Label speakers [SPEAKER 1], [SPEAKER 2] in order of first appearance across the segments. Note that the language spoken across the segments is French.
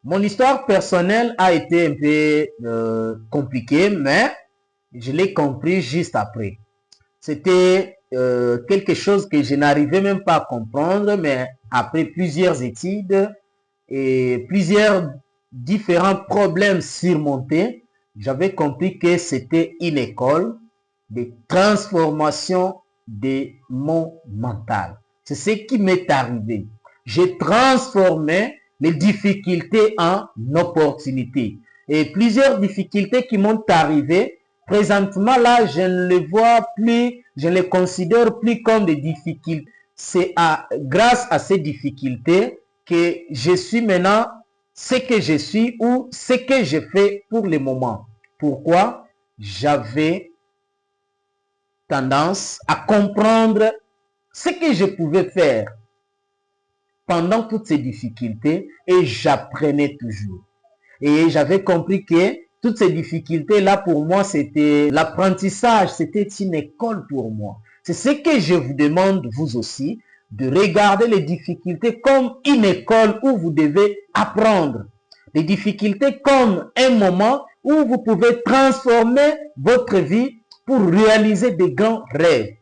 [SPEAKER 1] Mon histoire personnelle a été un peu compliquée, mais je l'ai compris juste après. C'était quelque chose que je n'arrivais même pas à comprendre, mais après plusieurs études et plusieurs différents problèmes surmontés, j'avais compris que c'était une école de transformation de mon mental. C'est ce qui m'est arrivé. J'ai transformé les difficultés en opportunités. Et plusieurs difficultés qui m'ont arrivé, présentement là, je ne les vois plus, je ne les considère plus comme des difficultés. C'est grâce à ces difficultés que je suis maintenant ce que je suis ou ce que je fais pour le moment. Pourquoi? J'avais tendance à comprendre ce que je pouvais faire pendant toutes ces difficultés et j'apprenais toujours. Et j'avais compris que toutes ces difficultés-là, pour moi, c'était l'apprentissage, c'était une école pour moi. C'est ce que je vous demande, vous aussi, de regarder les difficultés comme une école où vous devez apprendre. Les difficultés comme un moment où vous pouvez transformer votre vie pour réaliser des grands rêves.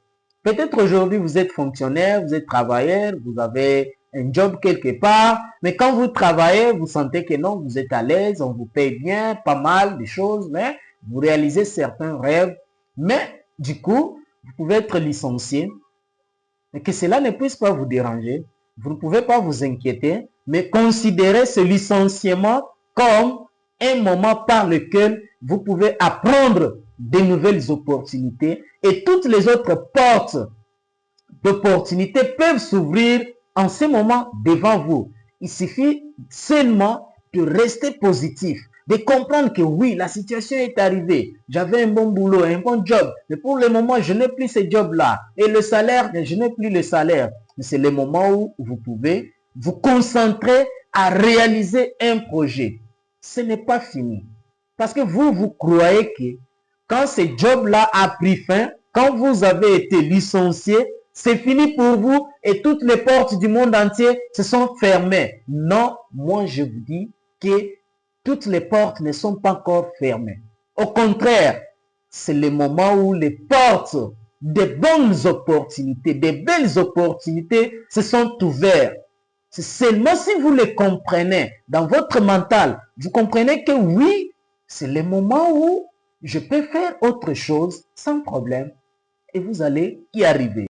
[SPEAKER 1] Peut-être aujourd'hui, vous êtes fonctionnaire, vous êtes travailleur, vous avez un job quelque part, mais quand vous travaillez, vous sentez que non, vous êtes à l'aise, on vous paye bien, pas mal de choses, mais vous réalisez certains rêves. Mais du coup, vous pouvez être licencié, et que cela ne puisse pas vous déranger. Vous ne pouvez pas vous inquiéter, mais considérez ce licenciement comme un moment par lequel vous pouvez apprendre de nouvelles opportunités et toutes les autres portes d'opportunités peuvent s'ouvrir en ce moment devant vous. Il suffit seulement de rester positif, de comprendre que oui, la situation est arrivée. J'avais un bon boulot, un bon job, mais pour le moment, je n'ai plus ce job-là. Et le salaire, je n'ai plus le salaire. C'est le moment où vous pouvez vous concentrer à réaliser un projet. Ce n'est pas fini. Parce que vous croyez que quand ce job-là a pris fin, quand vous avez été licencié, c'est fini pour vous et toutes les portes du monde entier se sont fermées. Non, moi je vous dis que toutes les portes ne sont pas encore fermées. Au contraire, c'est le moment où les portes des bonnes opportunités, des belles opportunités se sont ouvertes. C'est seulement si vous les comprenez dans votre mental, vous comprenez que oui, c'est le moment où je peux faire autre chose sans problème et vous allez y arriver.